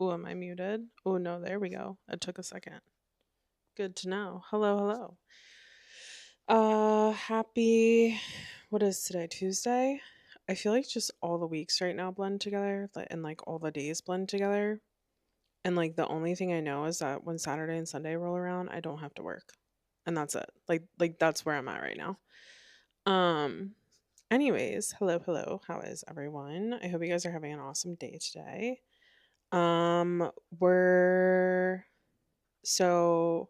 Oh, am I muted? Oh, no, there we go. It took a second. Good to know. Hello, hello. Happy, what is today? Tuesday? I feel like just all the weeks right now blend together and like all the days blend together. And like the only thing I know is that when Saturday and Sunday roll around, I don't have to work. And that's it. Like that's where I'm at right now. Um anyways, hello, hello. How is everyone? I hope you guys are having an awesome day today. We're so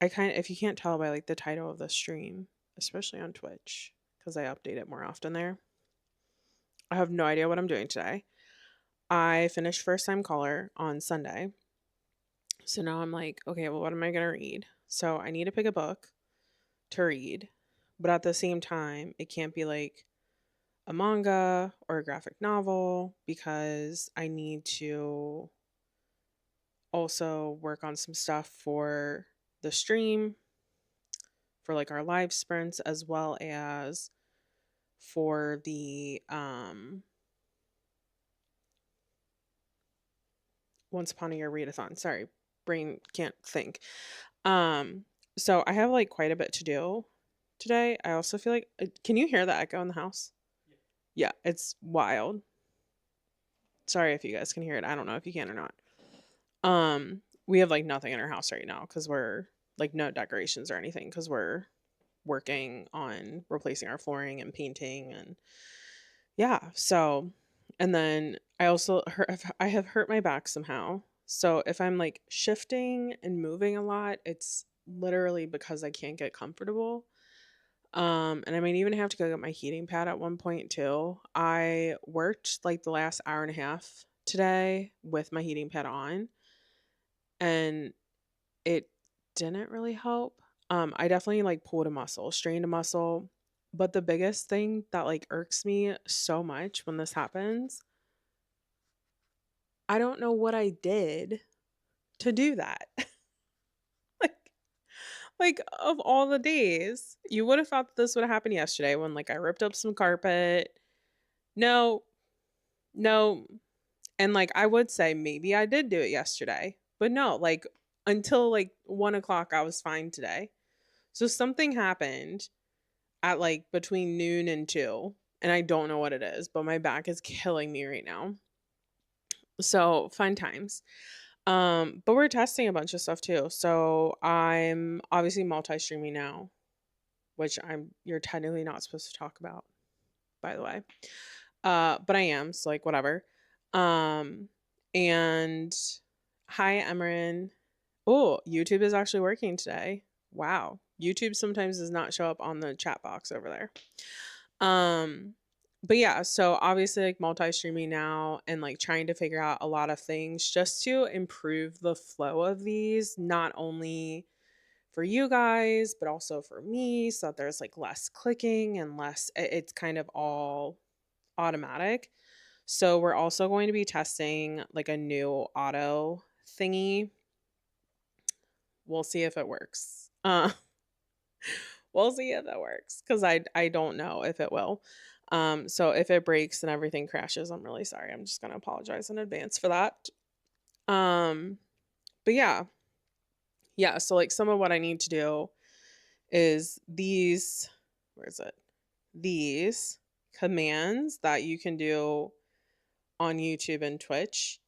I kind of, if you can't tell by like the title of the stream, especially on Twitch, because I update it more often there. I have no idea what I'm doing today. I finished first time caller on Sunday. So now I'm like, okay, well, what am I going to read? So I need to pick a book to read. But at the same time, it can't be like a manga or a graphic novel because I need to also work on some stuff for the stream, for like our live sprints, as well as for the Once Upon a Year readathon. Sorry, brain can't think. Um so I have like quite a bit to do today. I also feel like can you hear the echo in the house? Yeah, it's wild. Sorry if you guys can hear it. I don't know if you can or not. We have like nothing in our house right now cuz we're like no decorations or anything cuz we're working on replacing our flooring and painting and yeah, so and then I have hurt my back somehow. So if I'm like shifting and moving a lot, it's literally because I can't get comfortable. And I might even have to go get my heating pad at one point too. I worked like the last hour and a half today with my heating pad on, and it didn't really help. I definitely like pulled a muscle, strained a muscle. But the biggest thing that like irks me so much when this happens, I don't know what I did to do that. like like of all the days, you would have thought that this would have happened yesterday when like I ripped up some carpet. No, no. And like I would say maybe I did do it yesterday. But no, like until like 1 o'clock I was fine today. So something happened at like between noon and 2, and I don't know what it is, but my back is killing me right now. So fun times. But we're testing a bunch of stuff too. So I'm obviously multi-streaming now, which I'm you're technically not supposed to talk about, by the way. But I am, so like whatever. Um, and hi Emran. Oh, YouTube is actually working today. Wow. YouTube sometimes does not show up on the chat box over there. Um, but yeah, so obviously like multi-streaming now and like trying to figure out a lot of things just to improve the flow of these, not only for you guys, but also for me, so that there's like less clicking and less it's kind of all automatic. So we're also going to be testing like a new auto thingy. We'll see if it works. We'll see if it works because I don't know if it will. So if it breaks and everything crashes, I'm really sorry. I'm just gonna apologize in advance for that. Um, but yeah, yeah. So like some of what I need to do is these. Where is it? These commands that you can do on YouTube and Twitch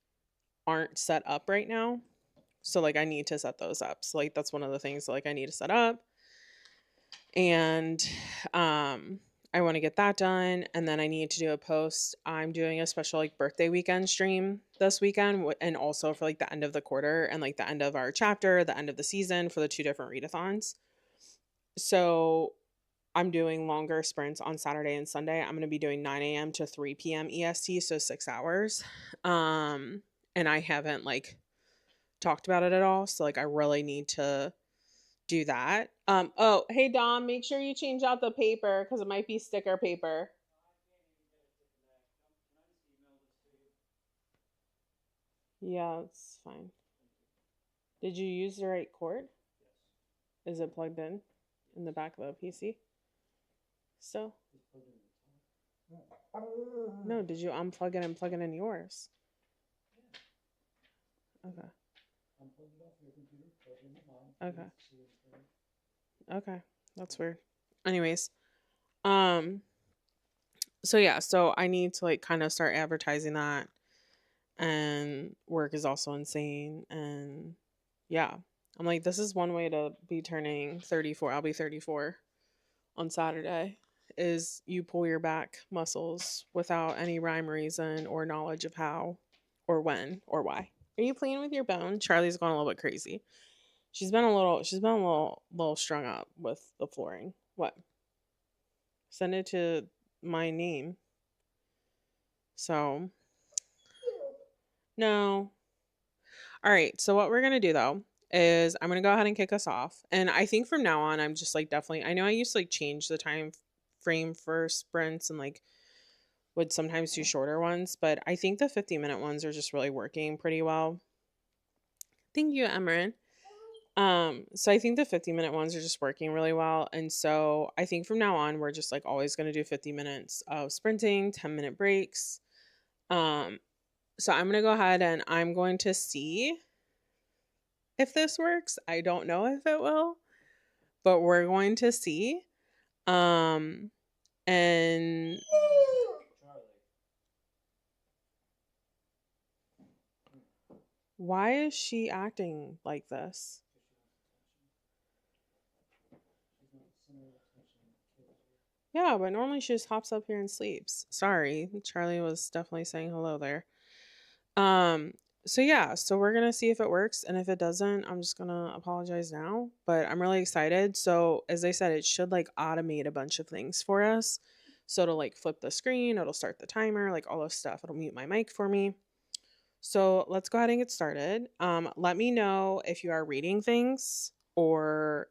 aren't set up right now. So like I need to set those up. So like that's one of the things like I need to set up. And I want to get that done, and then I need to do a post. I'm doing a special like birthday weekend stream this weekend, and also for like the end of the quarter and like the end of our chapter, the end of the season for the two different readathons. So I'm doing longer sprints on Saturday and Sunday. I'm going to be doing 9 a.m. to 3 p.m. EST, so 6 hours. And I haven't like talked about it at all, so like I really need to do that. Oh, hey Dom, make sure you change out the paper because it might be sticker paper. Yeah, it's fine. Did you use the right cord? Is it plugged in the back of the PC? So no, did you unplug it and plug it in yours? Okay. Okay. Okay. That's weird. Anyways, um, so yeah, so I need to like kind of start advertising that, and work is also insane, and yeah. I'm like, this is one way to be turning 34. I'll be 34 on Saturday, is you pull your back muscles without any rhyme, reason, or knowledge of how or when or why. Are you playing with your bone? Charlie's going a little bit crazy. She's been a little strung up with the flooring. What? Send it to my name. So, no. All right. So what we're going to do though is I'm going to go ahead and kick us off. And I think from now on I'm just like definitely, I know I used to like change the time frame for sprints and like would sometimes do shorter ones, but I think the 50-minute ones are just really working pretty well. Thank you, Emran. So I think the 50-minute ones are just working really well. And so I think from now on we're just like always going to do 50 minutes of sprinting, 10-minute breaks. Um, so I'm going to go ahead and I'm going to see if this works. I don't know if it will, but we're going to see. Um, and why is she acting like this? Yeah, but normally she just hops up here and sleeps. Sorry, Charlie was definitely saying hello there. Um, so yeah, so we're gonna see if it works, and if it doesn't, I'm just gonna apologize now. But I'm really excited. So as I said, it should like automate a bunch of things for us. So it'll like flip the screen, it'll start the timer, like all this stuff. It'll mute my mic for me. So let's go ahead and get started. Let me know if you are reading things or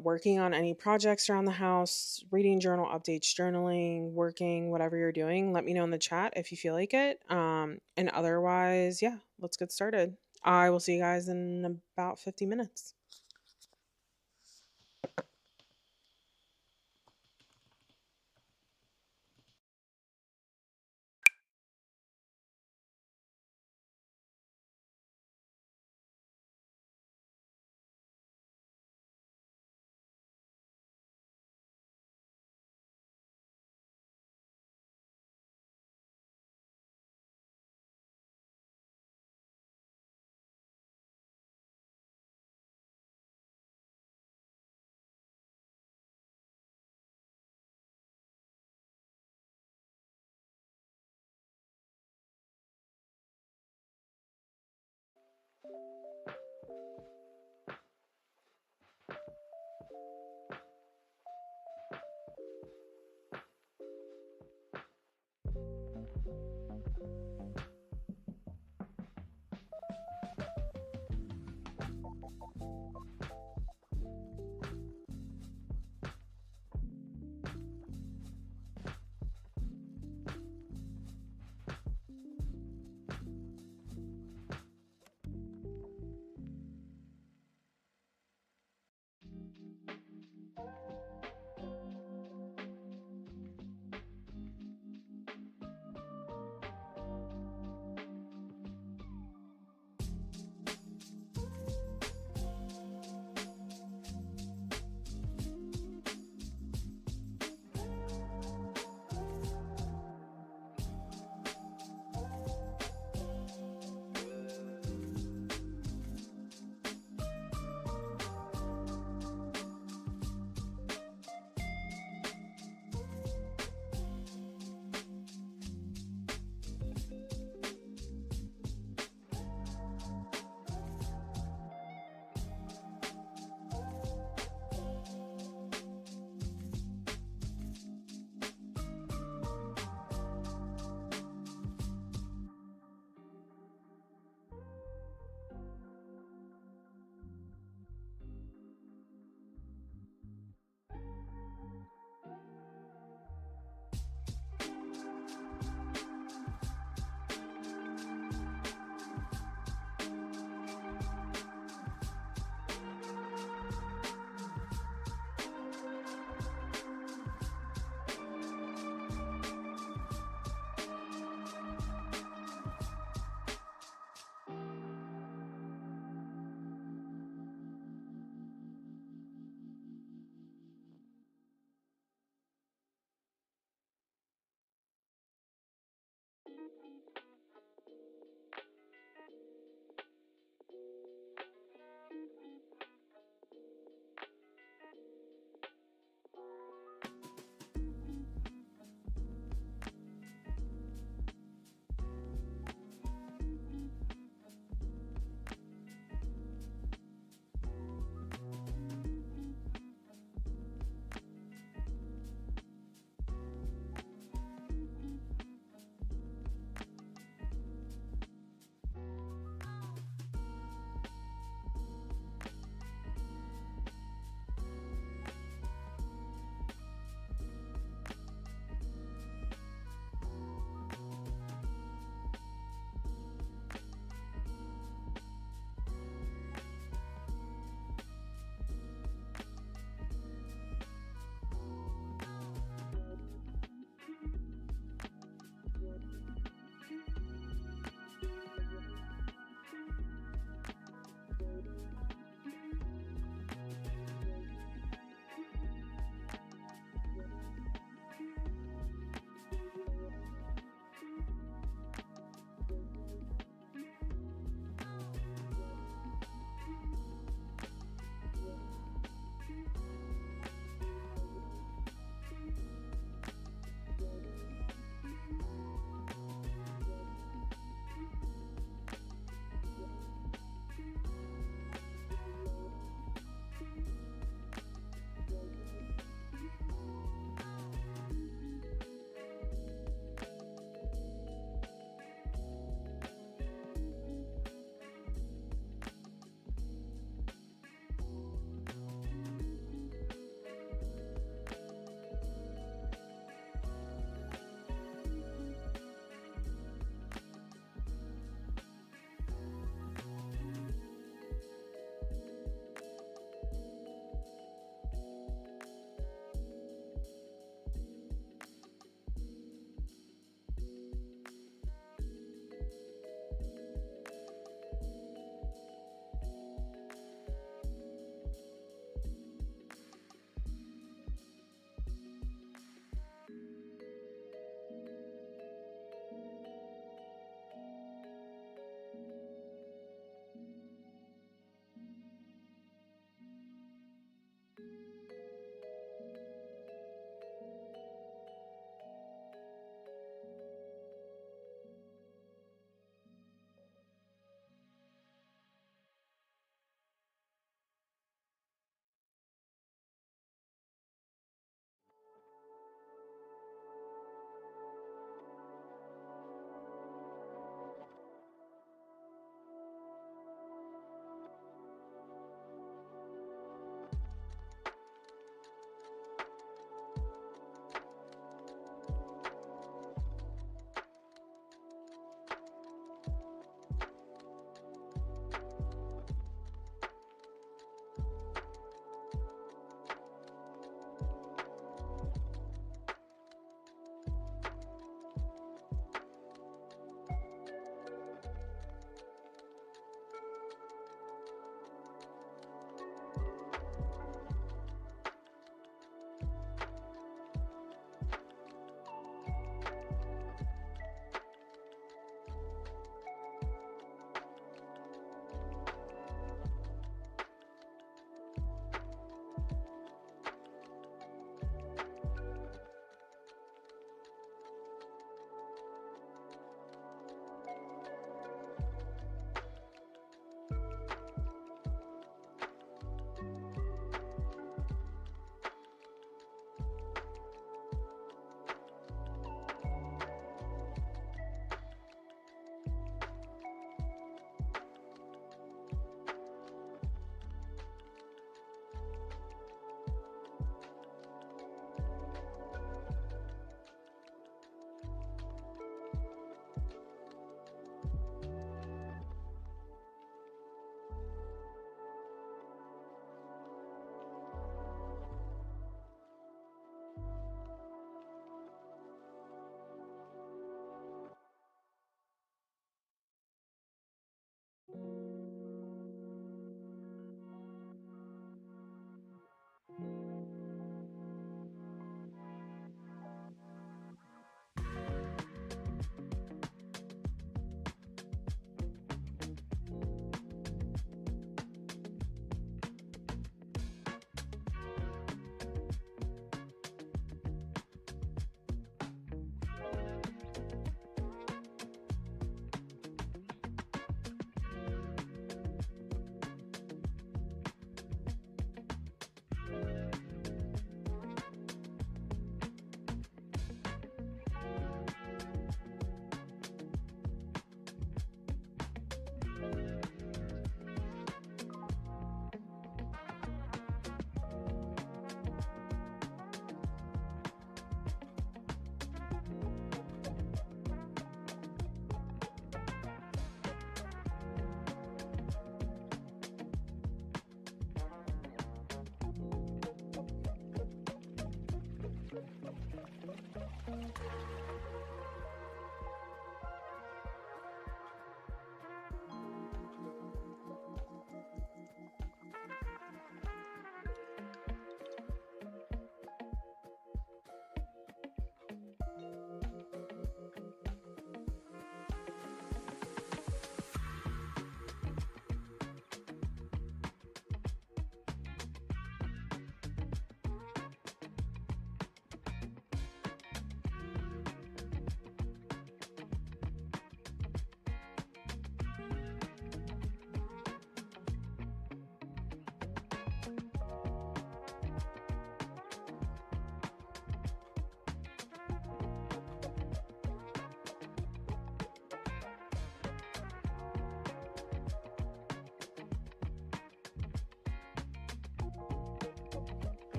working on any projects around the house, reading journal updates, journaling, working, whatever you're doing. Let me know in the chat if you feel like it. And otherwise, yeah, let's get started. I will see you guys in about 50 minutes.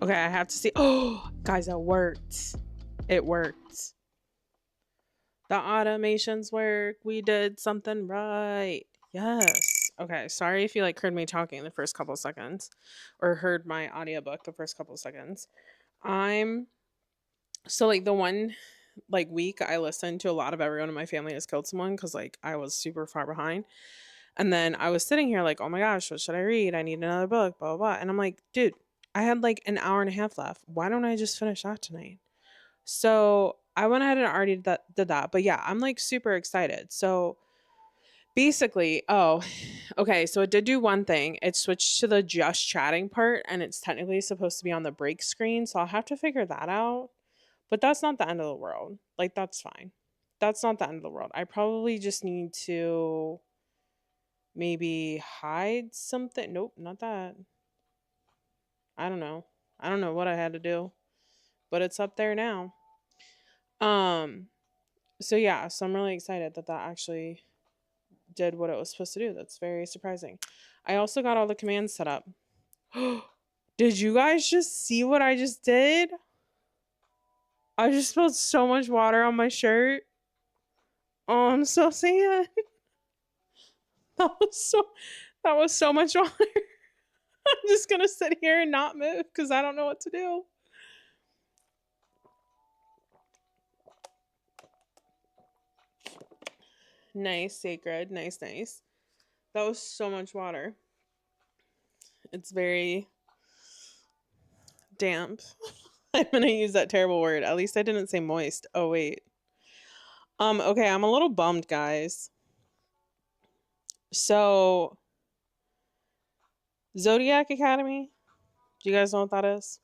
Okay, I have to see. Oh, guys, it worked. It worked. The automations work. We did something right. Yes. Okay, sorry if you like heard me talking the first couple seconds or heard my audiobook the first couple seconds. I'm so like the one like week I listened to a lot of everyone in my family has killed someone cuz like I was super far behind. And then I was sitting here like, "Oh my gosh, what should I read? I need another book, blah blah blah." And I'm like, "Dude, I had like an hour and a half left. Why don't I just finish that tonight?" So I went ahead and already did that. But yeah, I'm like super excited. So basically, oh, okay. So it did do one thing. It switched to the just chatting part, and it's technically supposed to be on the break screen. So I'll have to figure that out. But that's not the end of the world. Like, that's fine. That's not the end of the world. I probably just need to maybe hide something. Nope, not that. I don't know. I don't know what I had to do, but it's up there now. Um, so yeah, so I'm really excited that that actually did what it was supposed to do. That's very surprising. I also got all the commands set up. Did you guys just see what I just did? I just spilled so much water on my shirt. Oh, I'm so sad. That was so that was so much water. I'm just gonna sit here and not move because I don't know what to do. Nice, sacred. Nice, nice. That was so much water. It's very damp. I'm gonna use that terrible word. At least I didn't say moist. Oh wait. Okay, I'm a little bummed, guys. So Zodiac Academy, do you guys know what that is?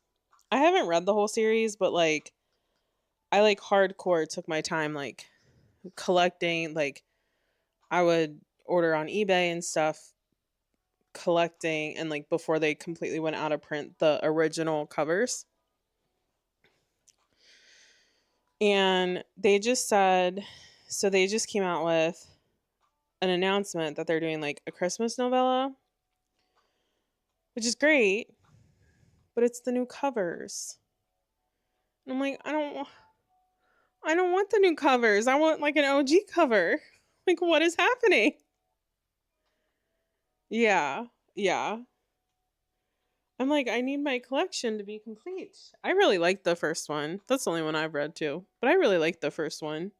I haven't read the whole series, but like I like hardcore took my time like collecting, like I would order on eBay and stuff, collecting and like before they completely went out of print the original covers. And they just said, so they just came out with an announcement that they're doing like a Christmas novella, which is great, but it's the new covers. And I'm like, I don't want the new covers. I want like an OG cover. Like what is happening? Yeah. Yeah. I'm like, I need my collection to be complete. I really like the first one. That's the only one I've read too. But I really like the first one.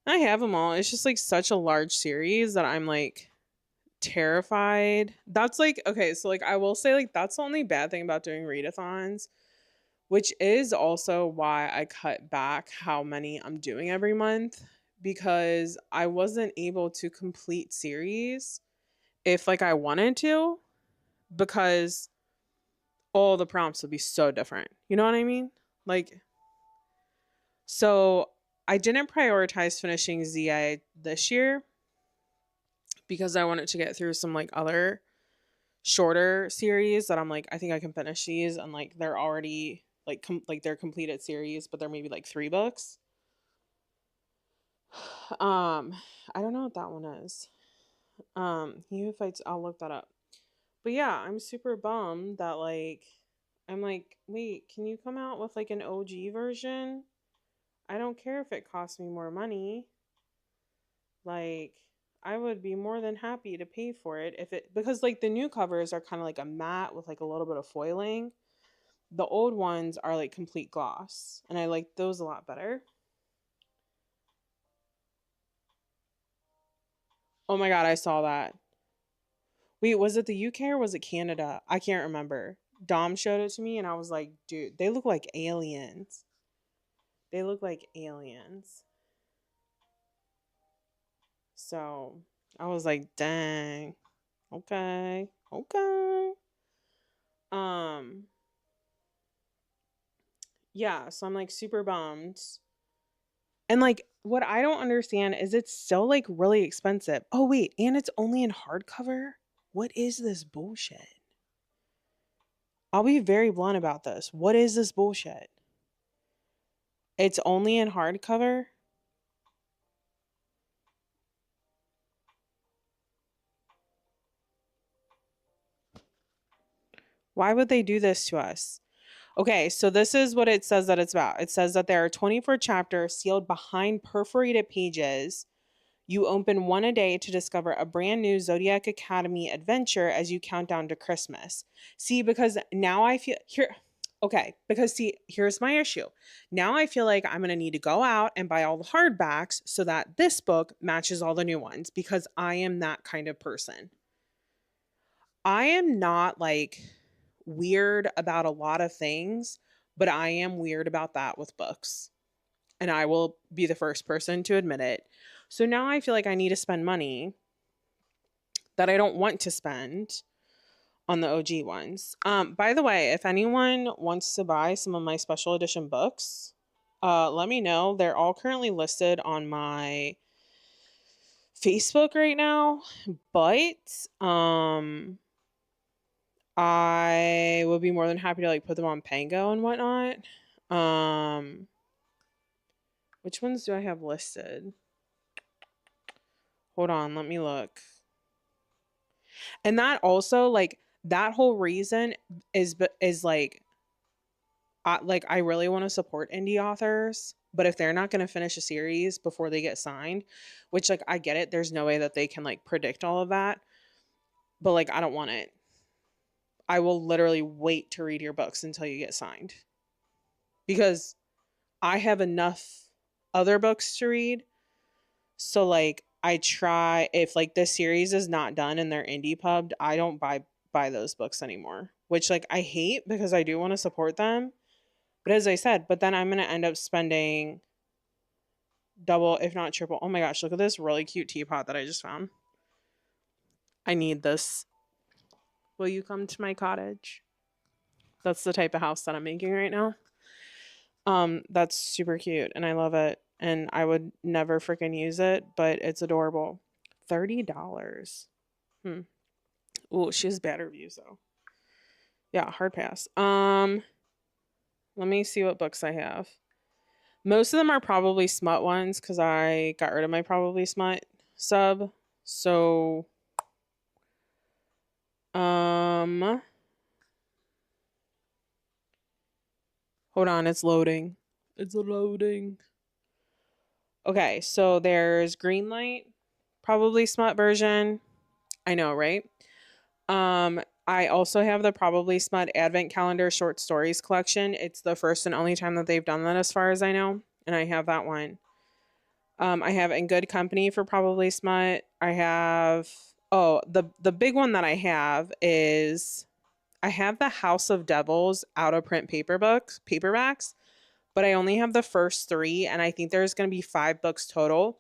I have them all. It's just like such a large series that I'm like terrified. That's like okay, so like I will say like that's the only bad thing about doing readathons, which is also why I cut back how many I'm doing every month because I wasn't able to complete series if like I wanted to because all the prompts would be so different. You know what I mean? Like so I didn't prioritize finishing ZI this year because I wanted to get through some like other shorter series that I'm like I think I can finish these and like they're already like like they're completed series but they're maybe like 3 books. Um I don't know what that one is. He Who Fights, I'll look that up. But yeah, I'm super bummed that like I'm like, "Wait, can you come out with like an OG version? I don't care if it costs me more money. Like I would be more than happy to pay for it if it because like the new covers are kind of like a matte with like a little bit of foiling. The old ones are like complete gloss, and I like those a lot better. Oh my god, I saw that. Wait, was it the UK or was it Canada? I can't remember. Dom showed it to me, and I was like, dude, they look like aliens. They look like aliens. So I was like, dang, okay, okay. Um, yeah, so I'm like super bummed. And like what I don't understand is it's still like really expensive. Oh wait, and it's only in hardcover? What is this bullshit? I'll be very blunt about this. What is this bullshit? It's only in hardcover? Why would they do this to us? Okay, so this is what it says that it's about. It says that there are 24 chapters sealed behind perforated pages. You open one a day to discover a brand new Zodiac Academy adventure as you count down to Christmas. See, because now I feel here. Okay, because see, here's my issue. Now I feel like I'm going to need to go out and buy all the hardbacks so that this book matches all the new ones because I am that kind of person. I am not like weird about a lot of things, but I am weird about that with books. And I will be the first person to admit it. So now I feel like I need to spend money that I don't want to spend on the OG ones. By the way, if anyone wants to buy some of my special edition books, let me know. They're all currently listed on my Facebook right now, but I would be more than happy to like put them on Pango and whatnot. Um, which ones do I have listed? Hold on, let me look. And that also like that whole reason is like I really want to support indie authors, but if they're not going to finish a series before they get signed, which like I get it, there's no way that they can like predict all of that, but like I don't want it. I will literally wait to read your books until you get signed because I have enough other books to read. So like I try if like this series is not done and they're indie pubbed, I don't buy those books anymore. Which like I hate because I do want to support them. But as I said, but then I'm gonna end up spending double, if not triple. Oh my gosh, look at this really cute teapot that I just found. I need this. Will you come to my cottage? That's the type of house that I'm making right now. That's super cute and I love it. And I would never freaking use it, but it's adorable. $30. Oh, she has bad reviews though. Yeah, hard pass. Let me see what books I have. Most of them are probably smut ones because I got rid of my probably smut sub. So hold on, it's loading. It's loading. Okay, so there's Greenlight, probably smut version. I know, right? I also have the Probably Smut Advent Calendar Short Stories collection. It's the first and only time that they've done that as far as I know, and I have that one. I have In Good Company for Probably Smut. I have the big one that I have is I have the House of Devils out of print paperbacks, but I only have the first 3 and I think there's going to be 5 books total.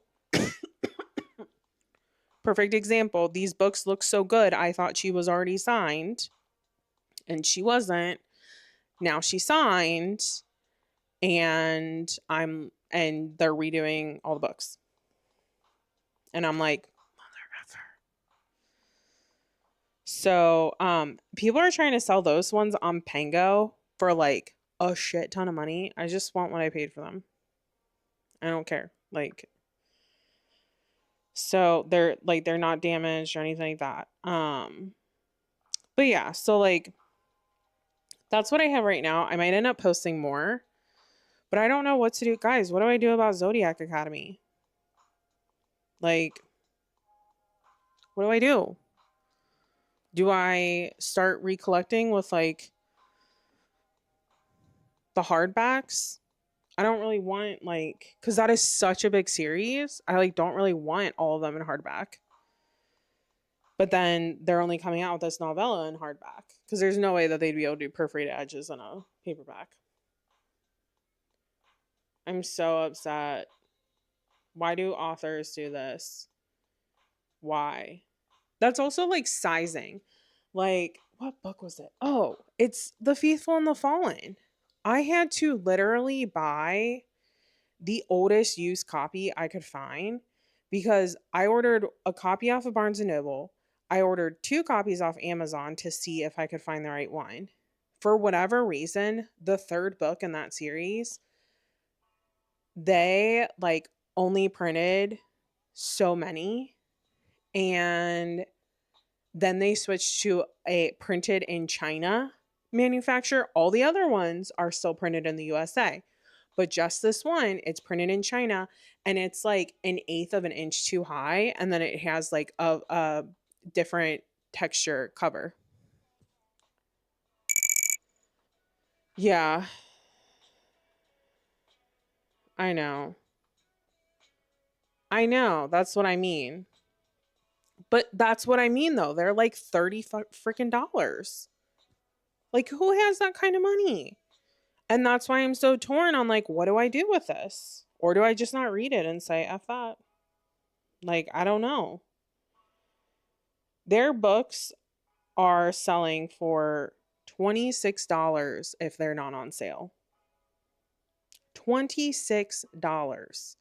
Perfect example. These books look so good. I thought she was already signed and she wasn't. Now she signed and they're redoing all the books. And I'm like, mother effer. So, people are trying to sell those ones on Pango for like a shit ton of money. I just want what I paid for them. I don't care. Like, so they're not damaged or anything like that. But yeah, so like that's what I have right now. I might end up posting more, but I don't know what to do. Guys, what do I do about Zodiac Academy? Like, what do I do? Do I start recollecting with like the hardbacks? I don't really want like because that is such a big series. I like don't really want all of them in hardback. But then they're only coming out with this novella in hardback because there's no way that they'd be able to do perforated edges in a paperback. I'm so upset. Why do authors do this? Why? That's also like sizing. Like, what book was it? Oh, it's The Faithful and the Fallen. I had to literally buy the oldest used copy I could find because I ordered a copy off of Barnes and Noble. I ordered 2 copies off Amazon to see if I could find the right one. For whatever reason, the 3rd book in that series, they like only printed so many and then they switched to a printed in China manufacturer. All the other ones are still printed in the USA. But just this one, it's printed in China and it's like an eighth of an inch too high. And then it has like a different texture cover. Yeah, I know. I know. That's what I mean. But that's what I mean though. They're like 30 freaking dollars. Like who has that kind of money? And that's why I'm so torn on like what do I do with this? Or do I just not read it and say F that? Like I don't know. Their books are selling for $26 if they're not on sale. $26.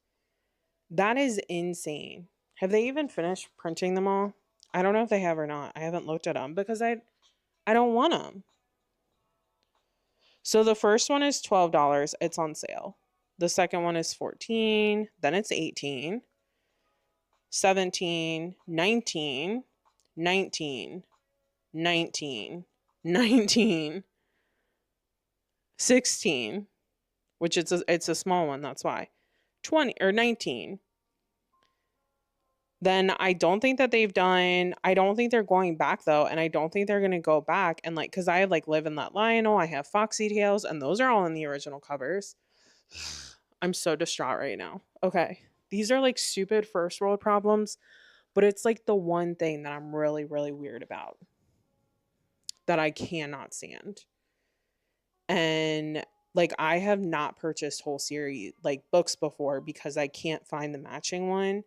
That is insane. Have they even finished printing them all? I don't know if they have or not. I haven't looked at them because I don't want them. So the first one is $12. It's on sale. The second one is 14, then it's 18, 17, 19, 19, 19, 19, 16, which it's a small one, that's why. 20 or 19. Then I don't think that I don't think they're going back though. And I don't think they're going to go back. And like, cause I have like Live and Let Lionel, I have Foxy Tales, and those are all in the original covers. I'm so distraught right now. Okay. These are like stupid first world problems, but it's like the one thing that I'm really, really weird about that I cannot stand. And like, I have not purchased whole series, like books before because I can't find the matching one.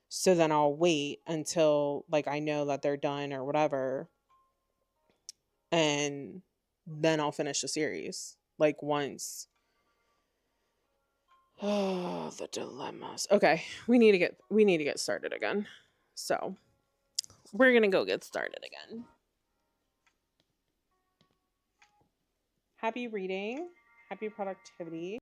So then I'll wait until like I know that they're done or whatever. And then I'll finish the series. Like once. Oh, the dilemmas. Okay, we need to get started again. So, we're going to go get started again. Happy reading. Happy productivity.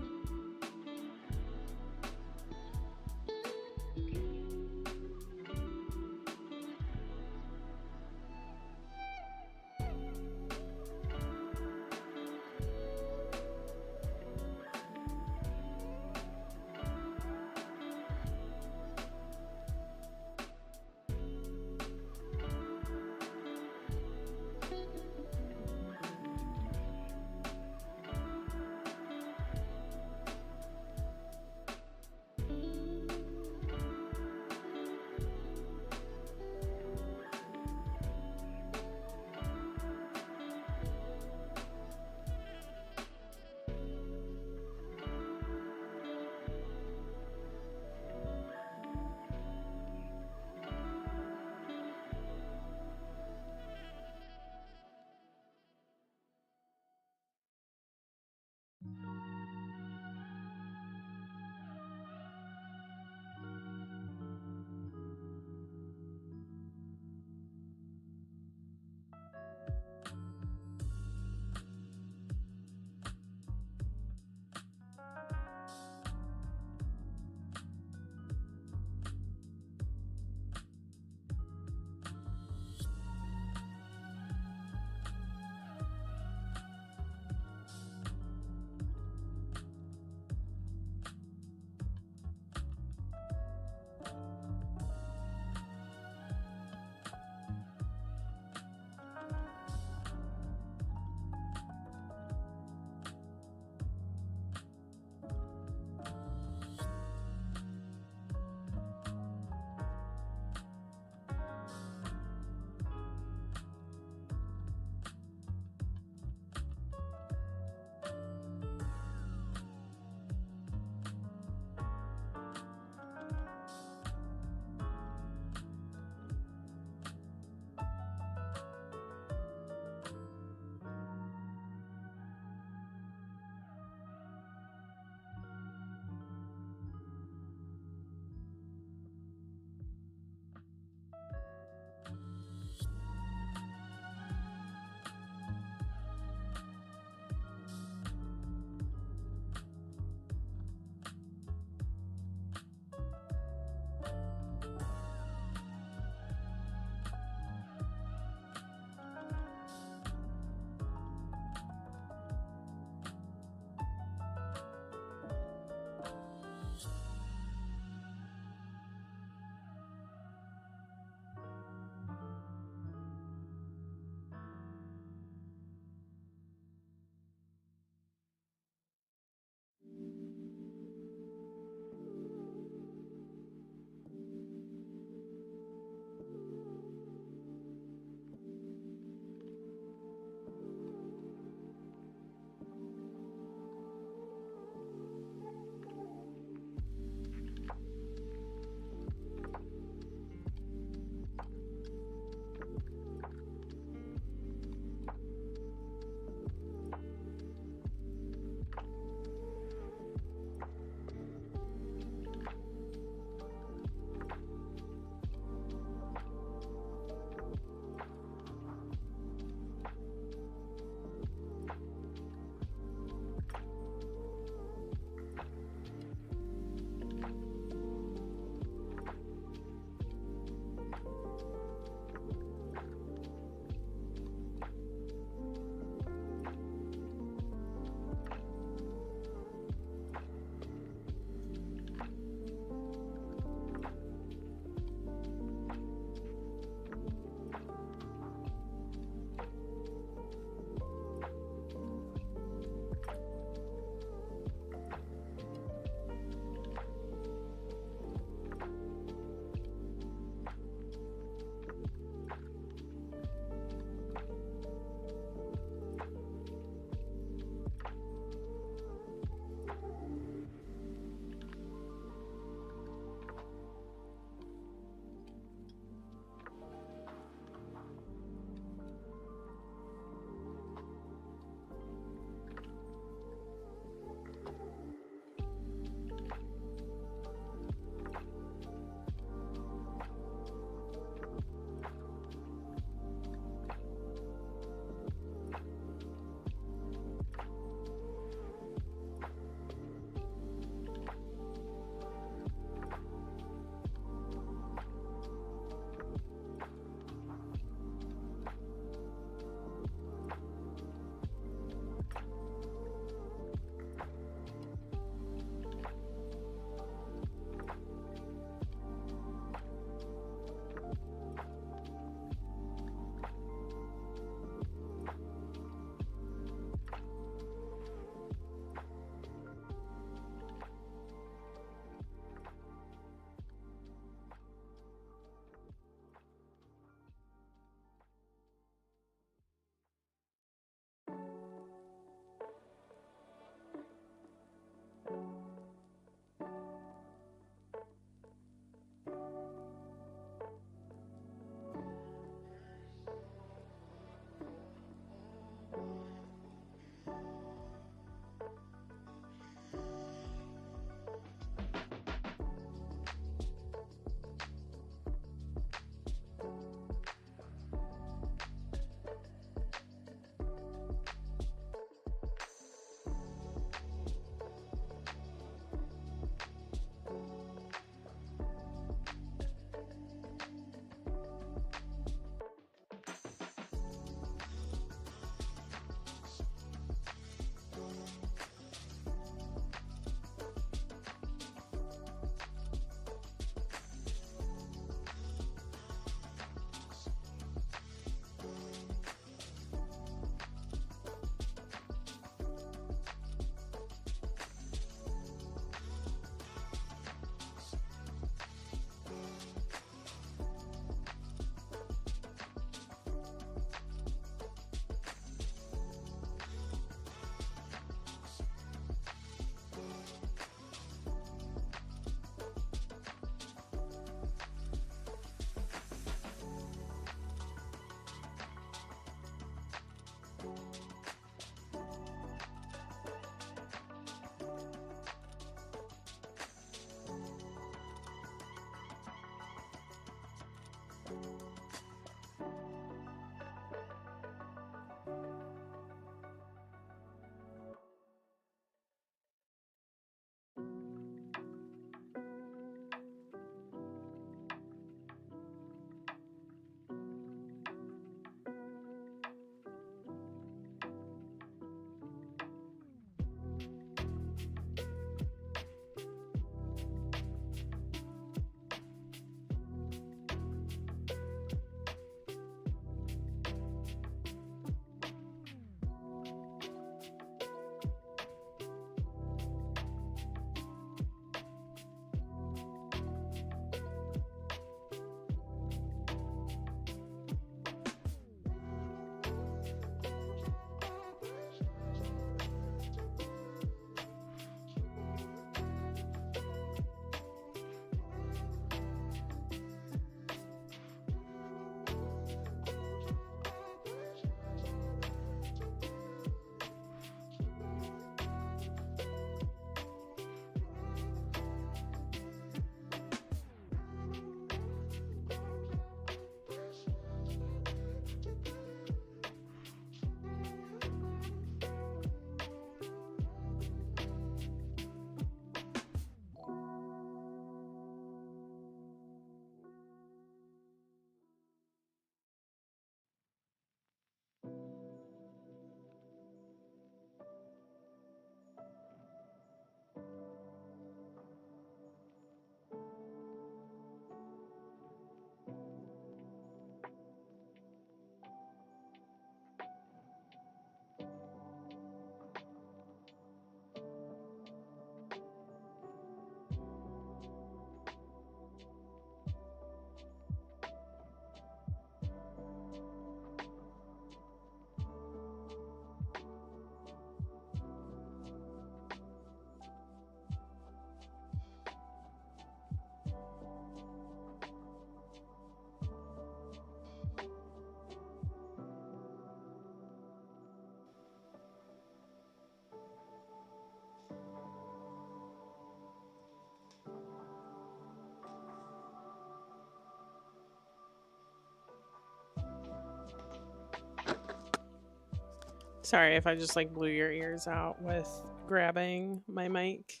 Sorry if I just like blew your ears out with grabbing my mic.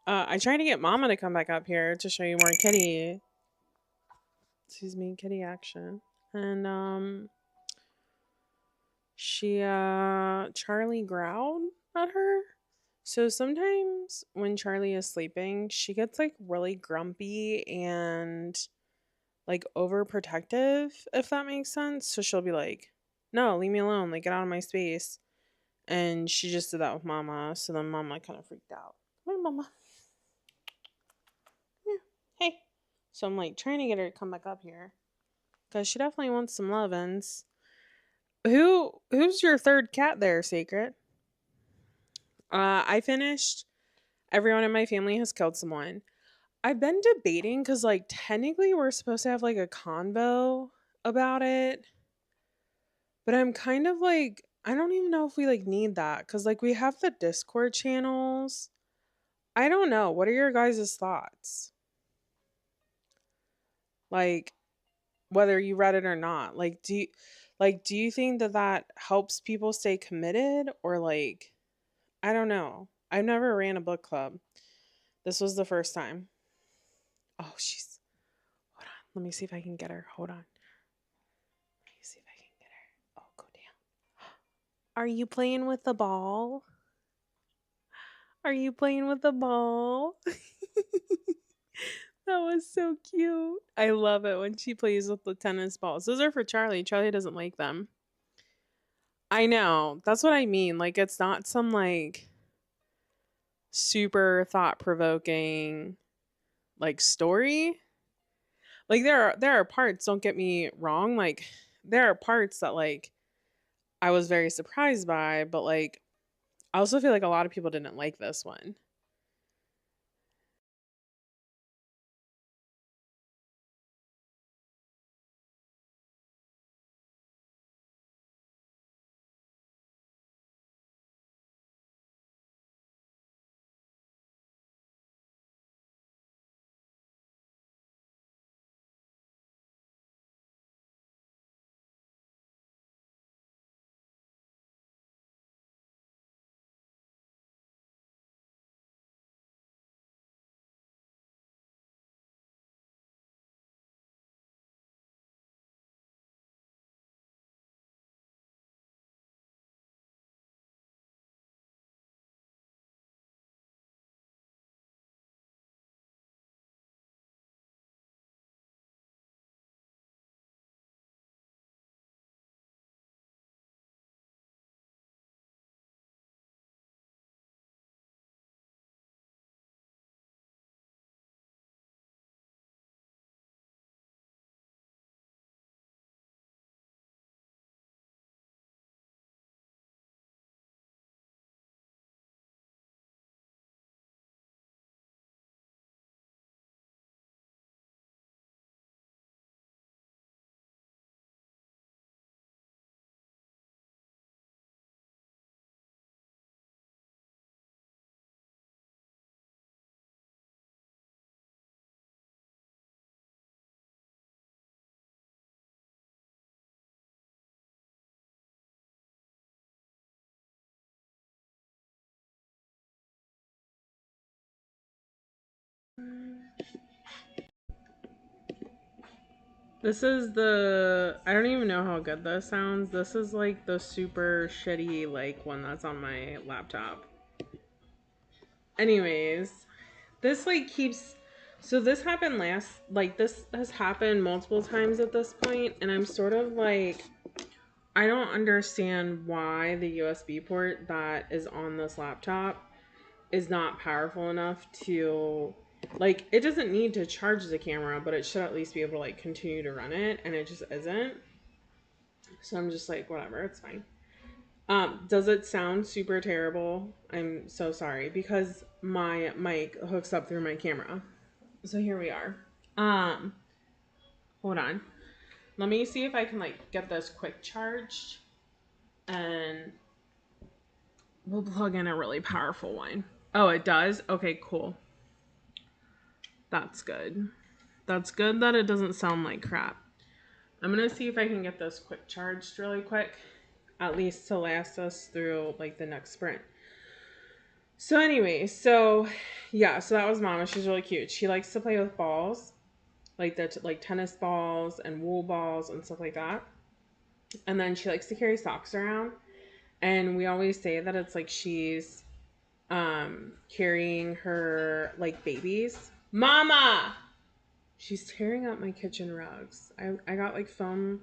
I tried to get Mama to come back up here to show you more kitty. Excuse me, kitty action. And Charlie growled at her. So sometimes when Charlie is sleeping, she gets like really grumpy and like overprotective, if that makes sense. So she'll be like, "No, leave me alone. Like get out of my space." And she just did that with Mama. So then Mama kind of freaked out. Come here, Mama. Come here. Hey. So I'm like trying to get her to come back up here because she definitely wants some lovin's. Who's your third cat there, Sacred? I finished. Everyone in my family has killed someone. I've been debating because like technically we're supposed to have like a convo about it, but I'm kind of like I don't even know if we like need that because like we have the Discord channels. I don't know. What are your guys' thoughts? Like whether you read it or not. Do you think that that helps people stay committed or like I don't know. I've never ran a book club. This was the first time. Oh, she's hold on. Let me see if I can get her. Hold on. Let me see if I can get her. Oh, go down. Are you playing with the ball? Are you playing with the ball? That was so cute. I love it when she plays with the tennis balls. Those are for Charlie. Charlie doesn't like them. I know. That's what I mean. Like it's not some like super thought provoking like story. Like there are parts, don't get me wrong, like there are parts that like I was very surprised by, but like I also feel like a lot of people didn't like this one. This is the I don't even know how good this sounds. This is like the super shitty like one that's on my laptop. Anyways, this like keeps so this happened last like this has happened multiple times at this point and I'm sort of like I don't understand why the USB port that is on this laptop is not powerful enough to like it doesn't need to charge the camera, but it should at least be able to like continue to run it and it just isn't. So I'm just like whatever, it's fine. Does it sound super terrible? I'm so sorry because my mic hooks up through my camera. So here we are. Um, hold on. Let me see if I can like get this quick charged and we'll plug in a really powerful one. Oh, it does? Okay, cool. That's good. That's good that it doesn't sound like crap. I'm gonna see if I can get this quick charged really quick. at least to last us through like the next sprint. So anyway, so yeah, so that was Mama. She's really cute. She likes to play with balls, like like tennis balls and wool balls and stuff like that. And then she likes to carry socks around. And we always say that it's like she's carrying her like babies. Mama, she's tearing up my kitchen rugs. I got like foam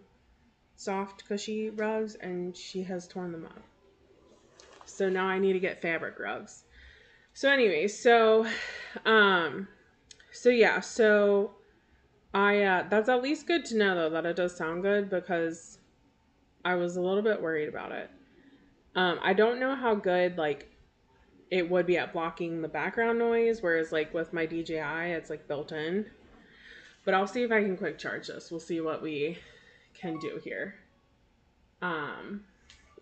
soft cushy rugs and she has torn them up. So now I need to get fabric rugs. So anyway, um so yeah, so I that's at least good to know though that it does sound good because I was a little bit worried about it. I don't know how good like it would be at blocking the background noise, whereas like with my DJI, it's like built in. But I'll see if I can quick charge this. We'll see what we can do here. Um,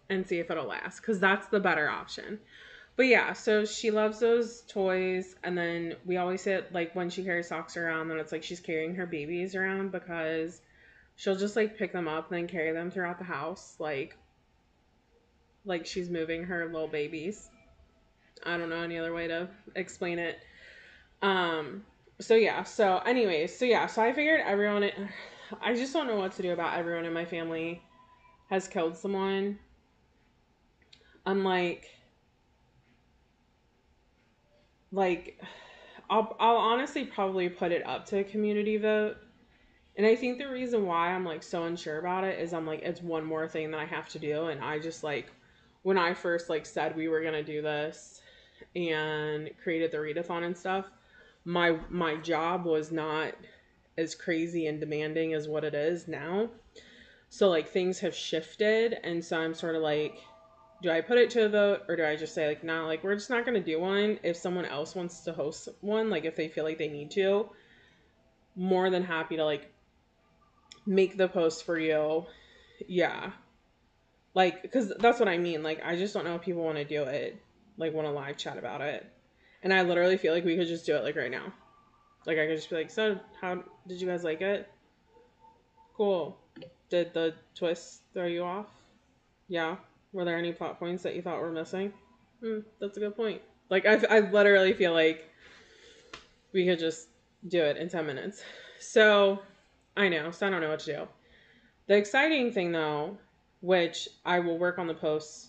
and see if it'll last, because that's the better option. But yeah, so she loves those toys, and then we always say like when she carries socks around, then it's like she's carrying her babies around because she'll just like pick them up and then carry them throughout the house, like she's moving her little babies. I don't know any other way to explain it. Um, so yeah, so anyways, so yeah, so I figured I just don't know what to do about everyone in my family has killed someone. Unlike, like, I'll honestly probably put it up to a community vote. And I think the reason why I'm like so unsure about it is I'm like, it's one more thing that I have to do. And I just like, when I first like said we were going to do this and created the readathon and stuff, my job was not as crazy and demanding as what it is now. So like things have shifted, and so I'm sort of like, do I put it to a vote or do I just say like, nah, like we're just not gonna do one. If someone else wants to host one, like if they feel like they need to, more than happy to like make the post for you. Yeah, like because that's what I mean. Like I just don't know if people want to do it, like want to live chat about it. And I literally feel like we could just do it like right now. Like I could just be like, so how did you guys like it? Cool. Did the twist throw you off? Yeah. Were there any plot points that you thought were missing? That's a good point. Like I literally feel like we could just do it in 10 minutes. So I know. So I don't know what to do. The exciting thing though, which I will work on the posts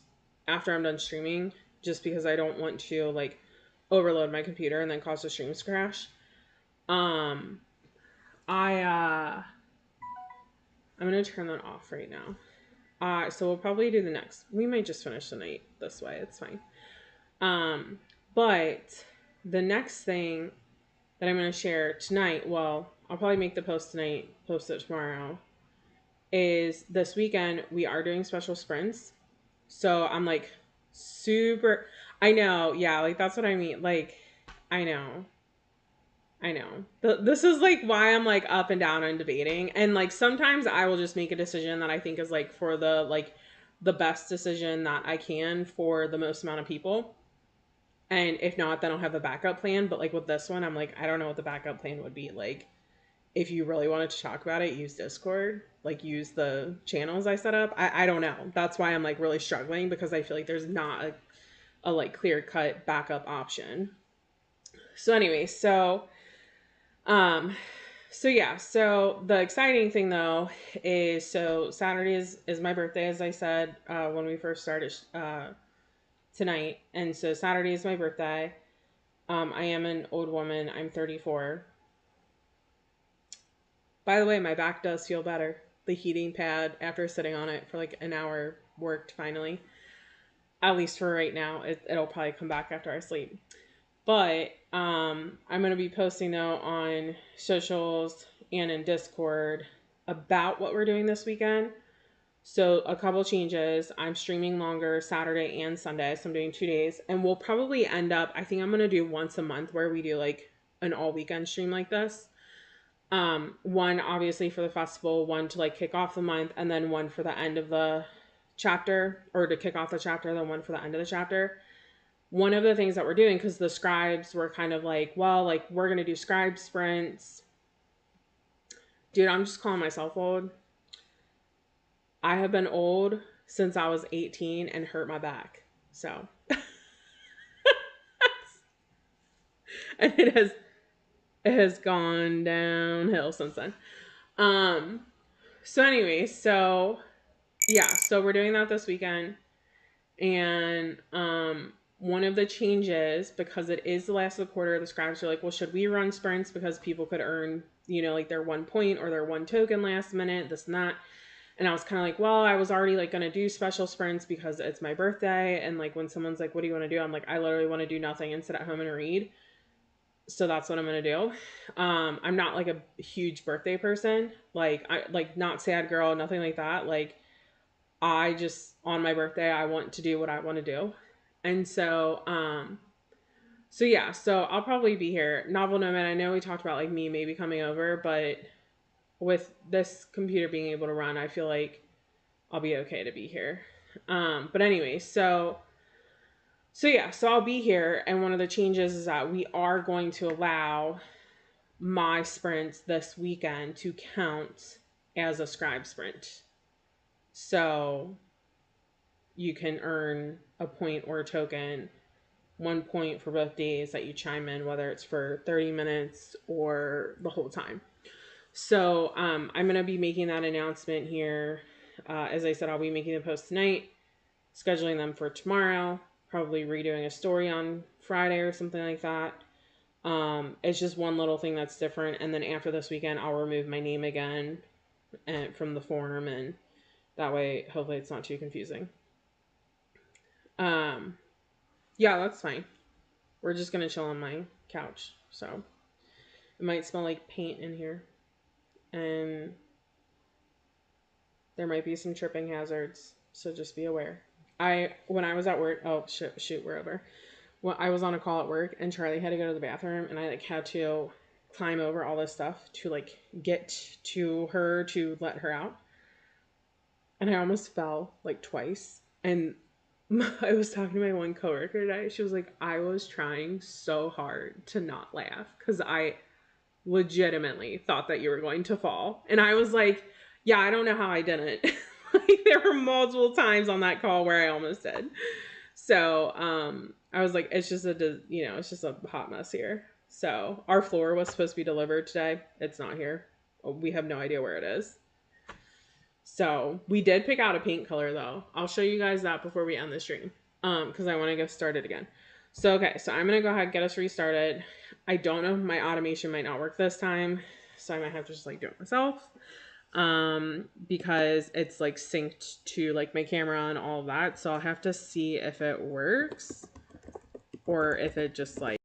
after I'm done streaming, just because I don't want to like overload my computer and then cause the streams to crash. Um, I'm gonna turn that off right now. So we'll probably do the next. We might just finish the night this way. It's fine. Um, but the next thing that I'm gonna share tonight, well, I'll probably make the post tonight, post it tomorrow, is this weekend we are doing special sprints. So I'm like super. I know, yeah, like that's what I mean. Like, I know. I know. This is like why I'm like up and down and debating. And like sometimes I will just make a decision that I think is like for the best decision that I can for the most amount of people. And if not, then I'll have a backup plan. But like with this one, I'm like, I don't know what the backup plan would be. Like if you really wanted to talk about it, use Discord, like use the channels I set up. I don't know. That's why I'm like really struggling because I feel like there's not a like clear cut backup option. So anyway, um so yeah, so the exciting thing though is so Saturday is my birthday, as I said when we first started tonight, and so Saturday is my birthday. I am an old woman. I'm 34. By the way, my back does feel better. The heating pad, after sitting on it for like an hour, worked finally. At least for right now. It'll probably come back after I sleep. But I'm going to be posting though on socials and in Discord about what we're doing this weekend. So a couple changes. I'm streaming longer Saturday and Sunday. So I'm doing 2 days. And we'll probably end up, I think I'm going to do once a month where we do like an all weekend stream like this. One obviously for the festival, one to like kick off the month, and then one for the end of the chapter, or to kick off the chapter, then one for the end of the chapter. One of the things that we're doing, because the scribes were kind of like, well, like we're gonna do scribe sprints. Dude, I'm just calling myself old. I have been old since I was 18 and hurt my back. So, and it has gone downhill since then. Um so anyway, so yeah, so we're doing that this weekend. And one of the changes, because it is the last of the quarter, the scribes are like, well, should we run sprints because people could earn, like their 1 point or their 1 token last minute, this and that. And I was kind of like, well, I was already like going to do special sprints because it's my birthday. And like when someone's like, what do you want to do? I'm like, I literally want to do nothing and sit at home and read. So that's what I'm going to do. I'm not like a huge birthday person. Like, I like not sad girl, nothing like that. Like, I just on my birthday I want to do what I want to do. And so yeah, so I'll probably be here. Novel Nomad, I know we talked about like me maybe coming over, but with this computer being able to run, I feel like I'll be okay to be here. But anyway, so yeah, so I'll be here, and one of the changes is that we are going to allow my sprints this weekend to count as a scribe sprint. So you can earn a point or a token, 1 point for both days that you chime in, whether it's for 30 minutes or the whole time. So I'm going to be making that announcement here. As I said, I'll be making the post tonight, scheduling them for tomorrow, probably redoing a story on Friday or something like that. It's just one little thing that's different. And then after this weekend, I'll remove my name again from the forum, and that way, hopefully, it's not too confusing. Um, yeah, that's fine. We're just gonna chill on my couch, so it might smell like paint in here, and there might be some tripping hazards. So just be aware. When I was at work, oh shoot, we're over. Well, I was on a call at work, and Charlie had to go to the bathroom, and I like had to climb over all this stuff to like get to her to let her out, and I almost fell like twice. And I was talking to my one coworker today. She was like, I was trying so hard to not laugh because I legitimately thought that you were going to fall. And I was like, yeah, I don't know how I didn't. Like, there were multiple times on that call where I almost did. So I was like, it's just a hot mess here. So our floor was supposed to be delivered today. It's not here. We have no idea where it is. So we did pick out a paint color though. I'll show you guys that before we end the stream. Because I want to get started again. So okay, so I'm gonna go ahead and get us restarted. I don't know if my automation might not work this time, so I might have to just like do it myself. Because it's like synced to like my camera and all of that. So I'll have to see if it works or if it just like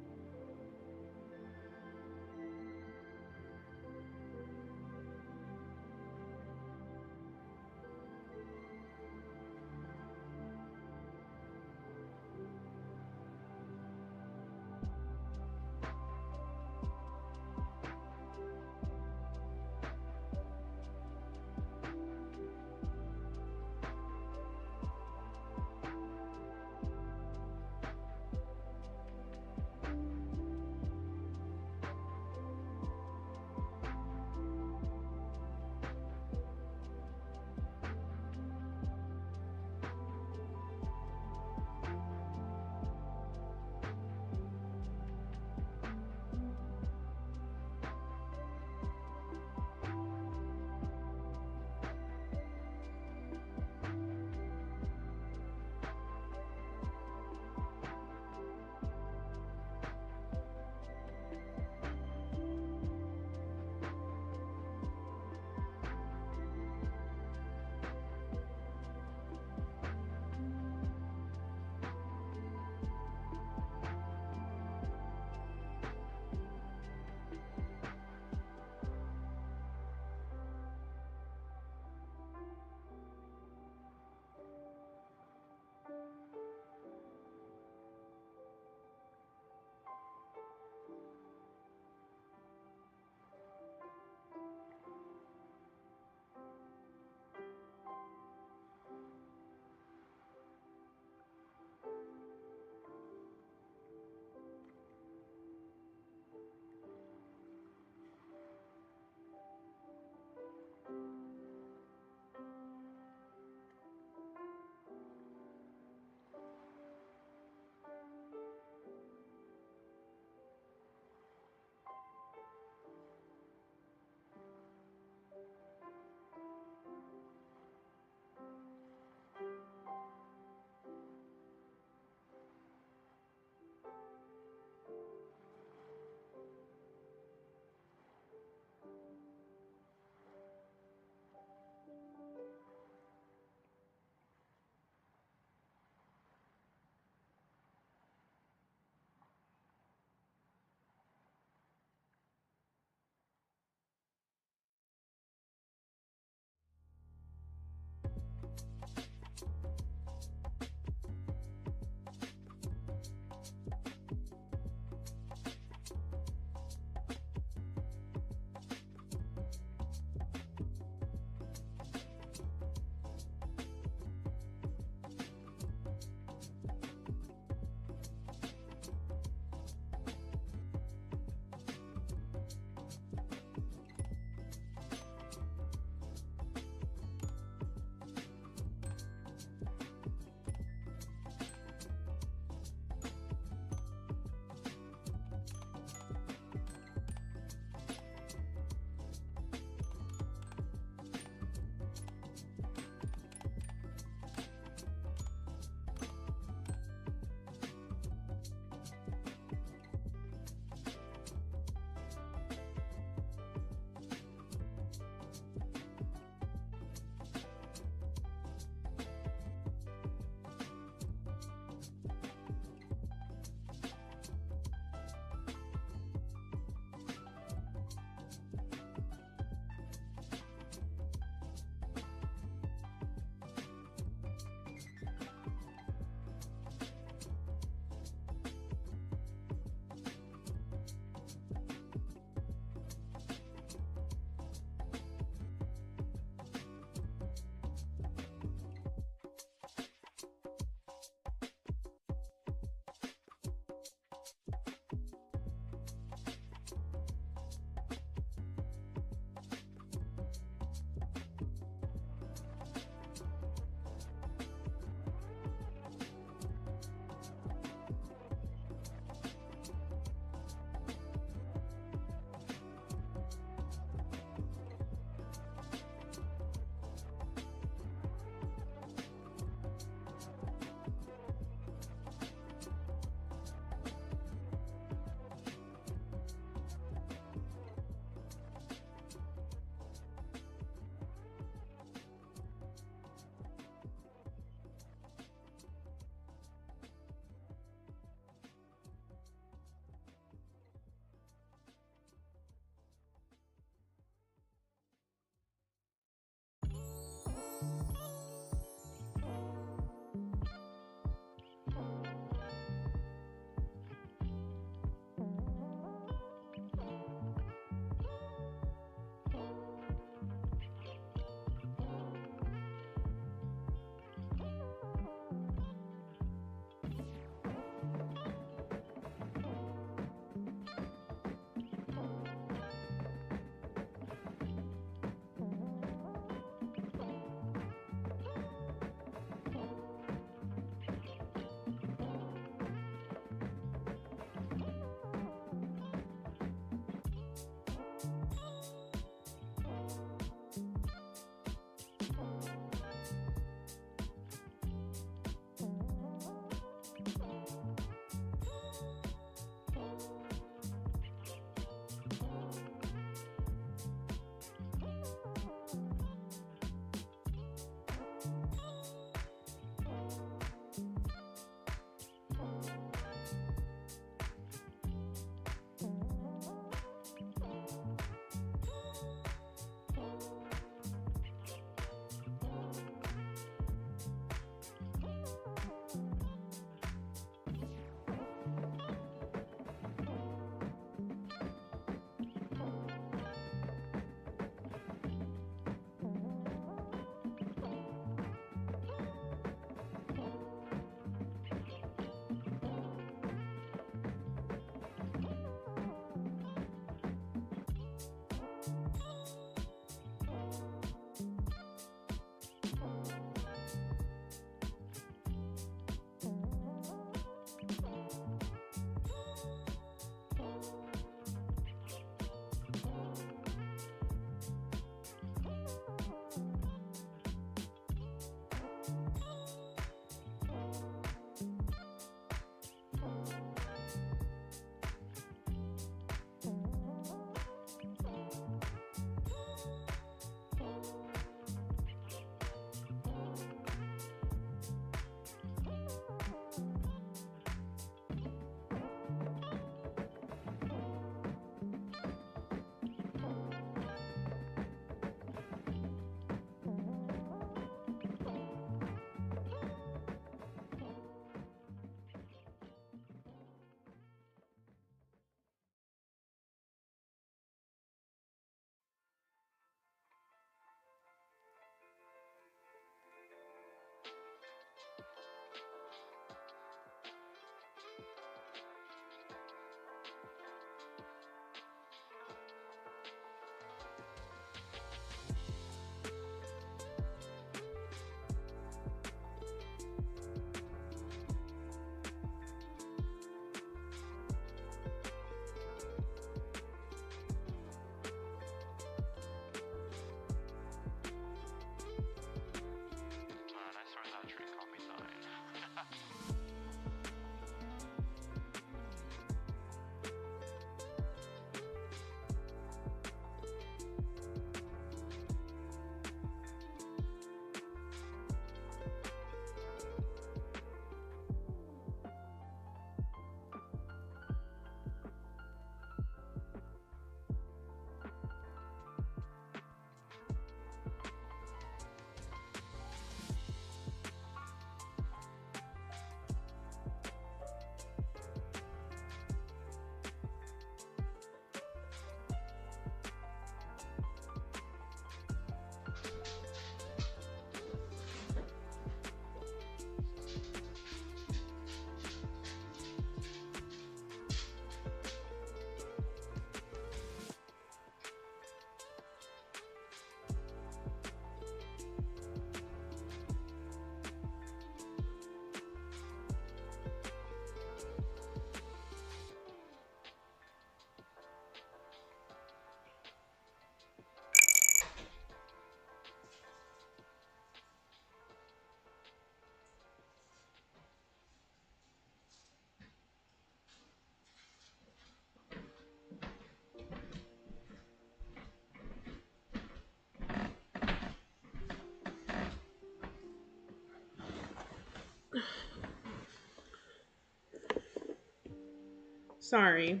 Sorry.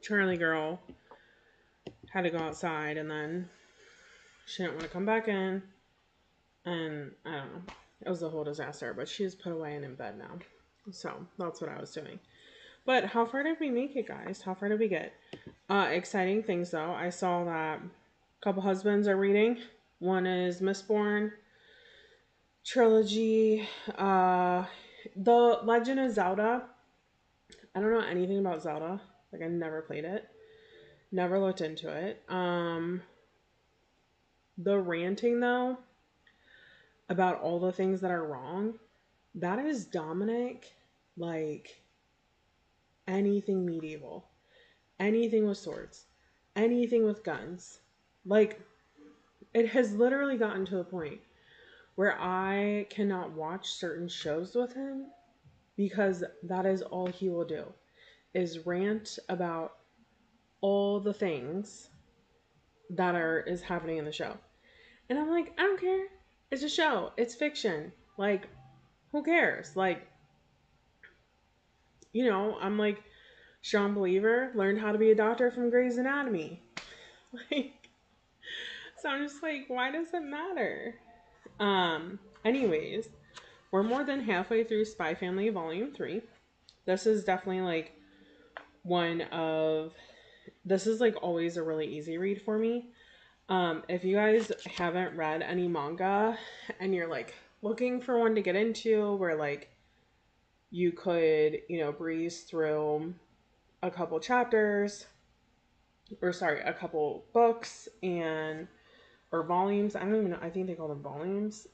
Charlie girl had to go outside and then she didn't want to come back in. And I don't know. It was a whole disaster, but she's put away and in bed now. So that's what I was doing. But how far did we make it, guys? How far did we get? Exciting things though. I saw that a couple husbands are reading. One is Mistborn trilogy. The Legend of Zelda. I don't know anything about Zelda. Like I never played it. Never looked into it. The ranting though about all the things that are wrong, that is Dominic like anything medieval. Anything with swords. Anything with guns. Like it has literally gotten to the point where I cannot watch certain shows with him because that is all he will do is rant about all the things that are is happening in the show. And I'm like, I don't care. It's a show. It's fiction. Like, who cares? Like, I'm like Sean Believer learned how to be a doctor from Grey's Anatomy. Like, so I'm just like, why does it matter? Anyways, we're more than halfway through Spy Family Volume 3. This is definitely like this is like always a really easy read for me. If you guys haven't read any manga and you're like looking for one to get into where like you could, breeze through a couple chapters a couple books or volumes. I don't even know. I think they call them volumes.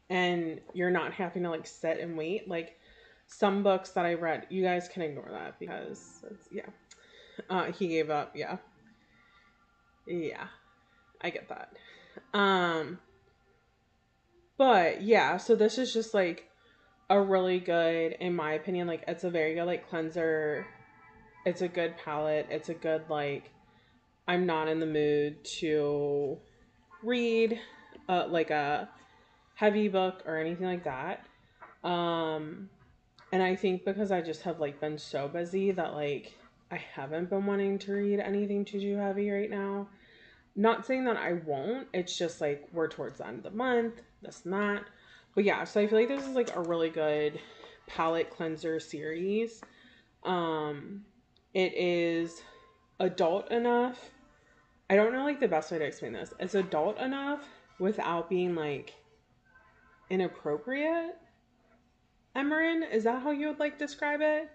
And you're not having to like sit and wait. Like some books that I read, you guys can ignore that because he gave up. Yeah. Yeah. I get that. But yeah, so this is just like a really good, in my opinion, like it's a very good like cleanser. It's a good palette. It's a good like I'm not in the mood to read like a heavy book or anything like that. And I think because I just have like been so busy that like I haven't been wanting to read anything too heavy right now. Not saying that I won't. It's just like we're towards the end of the month, this and that. But yeah, so I feel like this is like a really good palette cleanser series. It is adult enough. I don't know like the best way to explain this. It's adult enough without being like inappropriate. Emerin, is that how you would like describe it?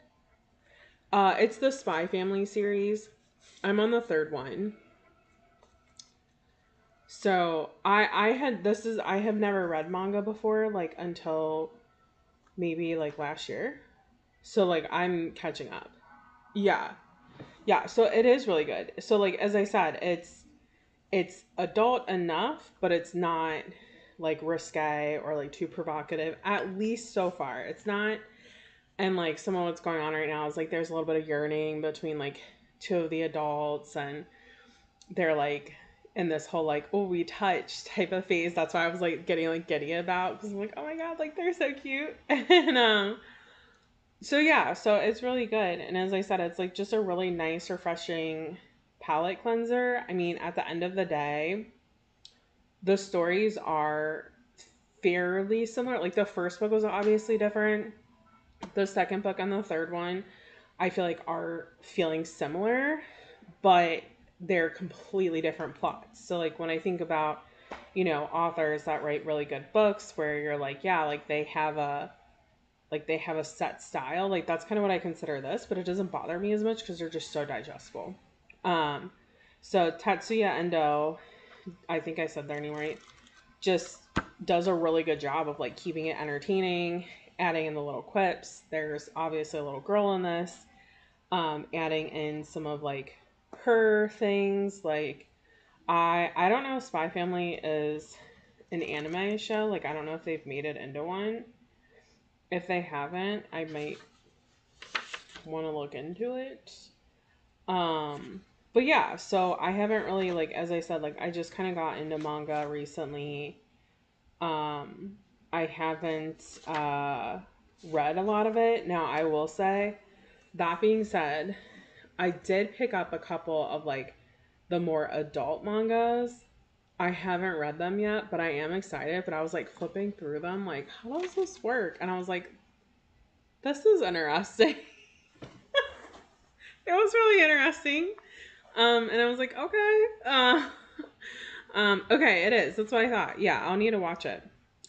It's the Spy Family series. I'm on the third one. So I have never read manga before, like until maybe like last year. So like I'm catching up. Yeah. Yeah, so it is really good. So like as I said, it's adult enough, but it's not like risque or like too provocative, at least so far. It's not. And like some of what's going on right now is like there's a little bit of yearning between like two of the adults and they're like in this whole like oh we touch type of phase. That's why I was like getting like giddy about because I'm like oh my god like they're so cute. And so yeah, so it's really good. And as I said, it's like just a really nice refreshing palette cleanser. I mean at the end of the day the stories are fairly similar. Like the first book was obviously different. The second book and the third one I feel like are feeling similar, but they're completely different plots. So like when I think about, authors that write really good books where you're like, yeah, like they have a set style, like that's kind of what I consider this, but it doesn't bother me as much because they're just so digestible. Um so Tatsuya Endo, I think I said their name right, just does a really good job of like keeping it entertaining, adding in the little quips. There's obviously a little girl in this, adding in some of like her things. Like I don't know if Spy Family is an anime show. Like I don't know if they've made it into one. If they haven't, I might want to look into it. But yeah, so I haven't really like as I said, like I just kind of got into manga recently. I haven't read a lot of it. Now, I will say, that being said, I did pick up a couple of like the more adult mangas. I haven't read them yet, but I am excited. But I was like flipping through them, like, how does this work? And I was like, this is interesting. It was really interesting. And I was like, okay. Okay, it is. That's what I thought. Yeah, I'll need to watch it.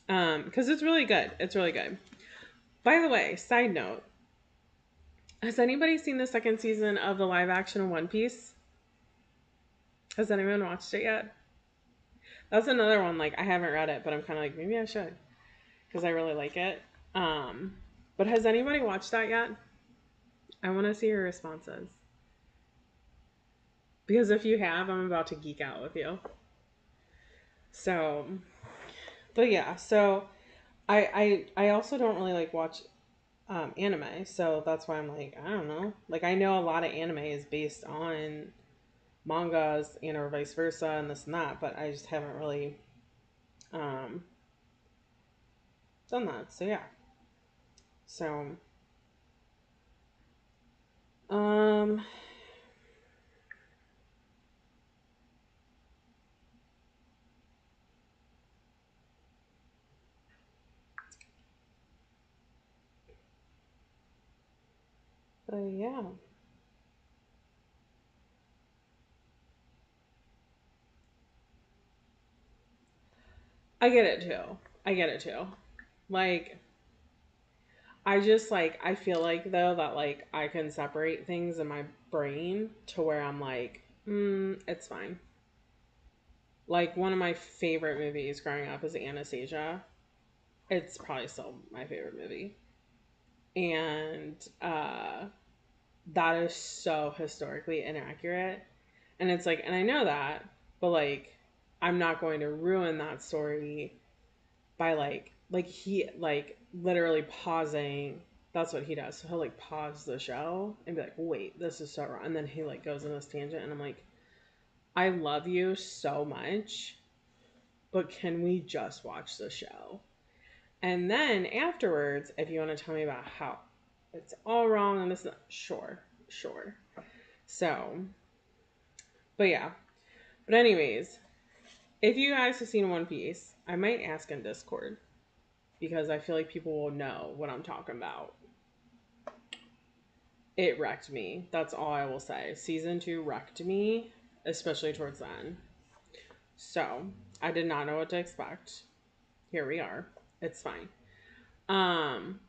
Because it's really good. It's really good. By the way, side note, has anybody seen the second season of the live action One Piece? Has anyone watched it yet? That's another one. Like, I haven't read it, but I'm kind of like, maybe I should because I really like it. Um, but has anybody watched that yet? I want to see your responses because if you have, I'm about to geek out with you. So, but yeah, so I also don't really like watch anime, so that's why I'm like, I don't know. Like, I know a lot of anime is based on mangas and or vice versa and this and that, but I just haven't really um done that. So yeah. So um but yeah. I get it too. I get it too. Like I just like I feel like though that like I can separate things in my brain to where I'm like, it's fine. Like one of my favorite movies growing up is Anastasia. It's probably still my favorite movie. And that is so historically inaccurate. And it's like, and I know that, but like, I'm not going to ruin that story by like he, like, literally pausing. That's what he does. So he'll, like, pause the show and be like, wait, this is so wrong. And then he, like, goes on this tangent. And I'm like, I love you so much, but can we just watch the show? And then afterwards, if you want to tell me about how it's all wrong and this, sure, sure. So, but yeah. But anyways, if you guys have seen One Piece, I might ask in Discord because I feel like people will know what I'm talking about. It wrecked me. That's all I will say. Season 2 wrecked me, especially towards the end. So, I did not know what to expect. Here we are. It's fine. Um,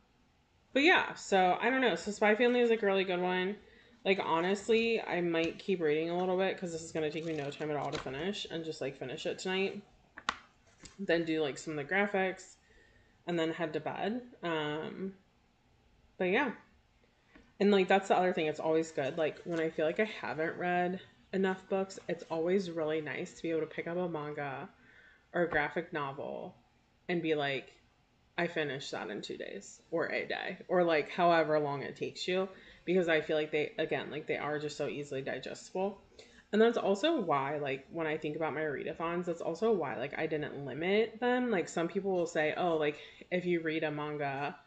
but yeah, so I don't know. So Spy Family is like a really good one. Like honestly, I might keep reading a little bit because this is gonna take me no time at all to finish and just like finish it tonight. Then do like some of the graphics and then head to bed. But yeah. And like that's the other thing, it's always good. Like when I feel like I haven't read enough books, it's always really nice to be able to pick up a manga or a graphic novel and be like, I finished that in 2 days or a day or like however long it takes you because I feel like they, again, like they are just so easily digestible. And that's also why, like, when I think about my readathons, that's also why, like, I didn't limit them. Like, some people will say, oh, like, if you read a manga,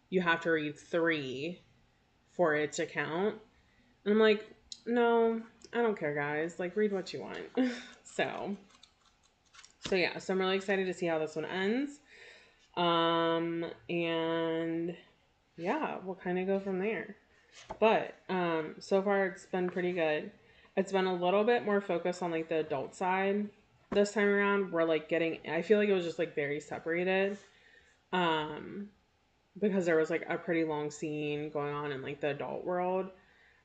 you have to read 3 for it to count. And I'm like, no, I don't care, guys. Like, read what you want. so, so yeah, so I'm really excited to see how this one ends. And yeah, we'll kind of go from there. But so far it's been pretty good. It's been a little bit more focused on like the adult side this time around. We're like getting, I feel like it was just like very separated. Um, because there was like a pretty long scene going on in like the adult world.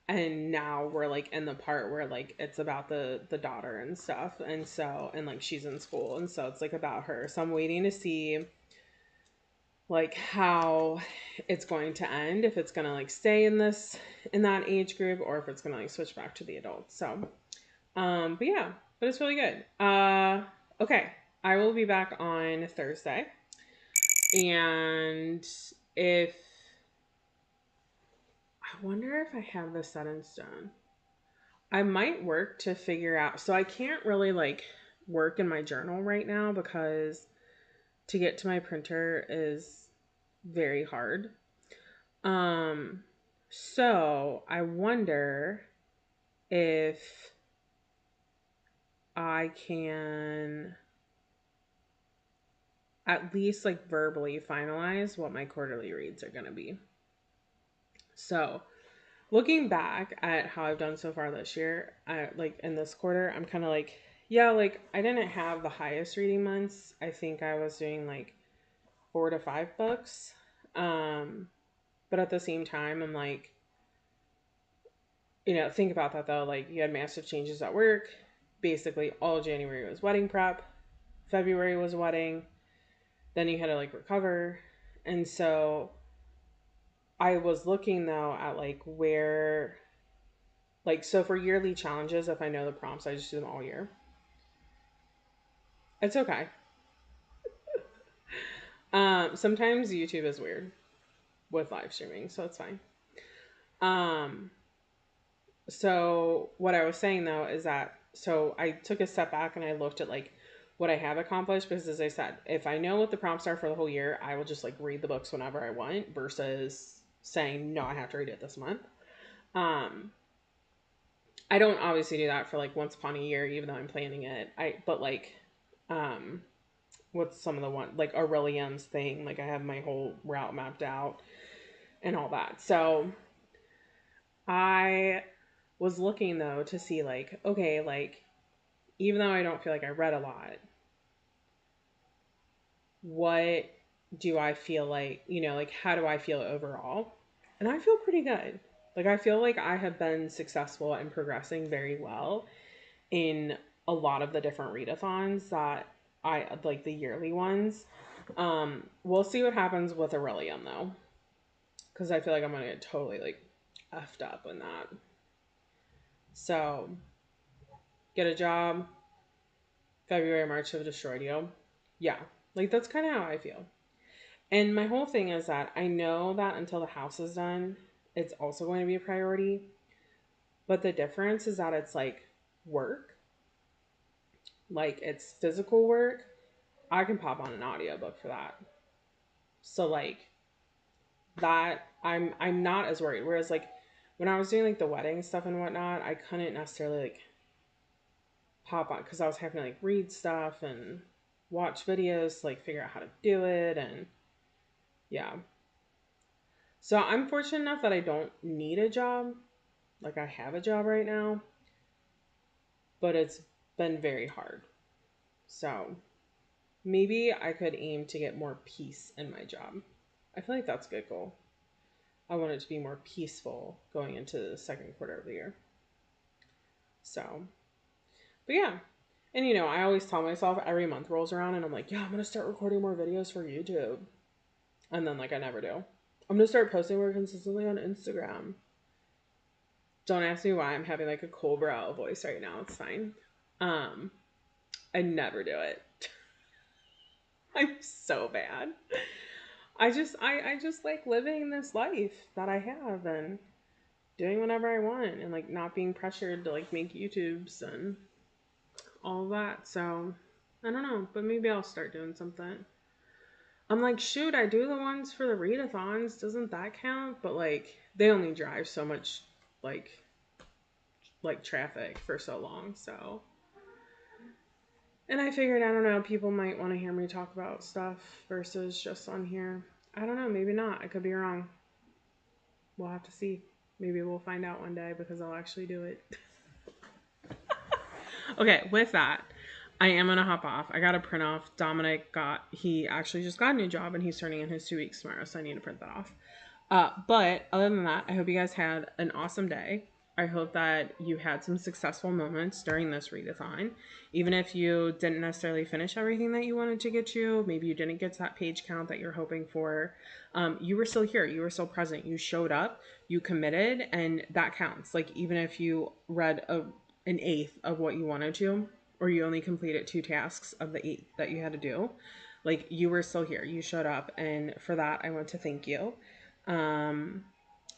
And now we're like in the part where like it's about the daughter and stuff. And so, and like she's in school. And so it's like about her. So I'm waiting to see like how it's going to end, if it's going to like stay in this, in that age group, or if it's going to like switch back to the adults. So but yeah, but it's really good. Okay, I will be back on Thursday, and if I wonder if I have this set in stone, I might work to figure out. So I can't really like work in my journal right now because to get to my printer is very hard. Um, so I wonder if I can at least like verbally finalize what my quarterly reads are going to be. So, looking back at how I've done so far this year, I like in this quarter, I'm kind of like, yeah, like I didn't have the highest reading months. I think I was doing like 4 to 5 books. Um, but at the same time, I'm like, think about that though. Like you had massive changes at work. Basically, all January was wedding prep. February was wedding. Then you had to like recover. And so I was looking though at like where, like, so for yearly challenges, if I know the prompts, I just do them all year. It's okay. Sometimes YouTube is weird with live streaming, so it's fine. Um, so what I was saying though is that so I took a step back and I looked at like what I have accomplished because as I said, if I know what the prompts are for the whole year, I will just like read the books whenever I want versus saying no, I have to read it this month. Um, I don't obviously do that for like once upon a year, even though I'm planning it. But like, um, what's some of the one like Aurelian's thing? Like I have my whole route mapped out and all that. So I was looking though to see like, okay, like even though I don't feel like I read a lot, what do I feel like, like how do I feel overall? And I feel pretty good. Like I feel like I have been successful and progressing very well in a lot of the different readathons that I like the yearly ones. We'll see what happens with Aurelium though, because I feel like I'm gonna get totally like effed up in that. So get a job, February, March have destroyed you. Yeah, like that's kind of how I feel. And my whole thing is that I know that until the house is done, it's also going to be a priority. But the difference is that it's like work, like it's physical work. I can pop on an audiobook for that. So like that I'm not as worried. Whereas like when I was doing like the wedding stuff and whatnot, I couldn't necessarily like pop on because I was having to like read stuff and watch videos to like figure out how to do it and yeah. So I'm fortunate enough that I don't need a job. Like I have a job right now, but it's been very hard. So maybe I could aim to get more peace in my job. I feel like that's a good goal. I want it to be more peaceful going into the second quarter of the year. So, but yeah. And I always tell myself every month rolls around and I'm like, yeah, I'm going to start recording more videos for YouTube. And then like I never do. I'm going to start posting more consistently on Instagram. Don't ask me why I'm having like a Cobra voice right now. It's fine. Um, I never do it. I'm so bad. I just like living this life that I have and doing whatever I want and like not being pressured to like make YouTubes and all of that. So I don't know, but maybe I'll start doing something. I'm like, shoot, I do the ones for the readathons. Doesn't that count? But like they only drive so much like traffic for so long. So and I figured I don't know, people might want to hear me talk about stuff versus just on here. I don't know, maybe not. I could be wrong. We'll have to see. Maybe we'll find out one day because I'll actually do it. Okay, with that, I am gonna hop off. I gotta print off. He actually just got a new job and he's turning in his 2 weeks tomorrow, so I need to print that off. But other than that, I hope you guys had an awesome day. I hope that you had some successful moments during this readathon. Even if you didn't necessarily finish everything that you wanted to get to, maybe you didn't get to that page count that you're hoping for, you were still here. You were still present. You showed up, you committed, and that counts. Like, even if you read an eighth of what you wanted to, or you only completed 2 tasks of the 8 that you had to do, like, you were still here. You showed up, and for that, I want to thank you. Um,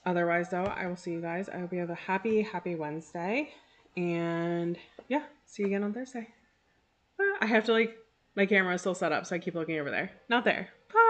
Otherwise, though, I will see you guys. I hope you have a happy Wednesday. And yeah, see you again on Thursday. I have to my camera is still set up, so I keep looking over there. Not there. Bye.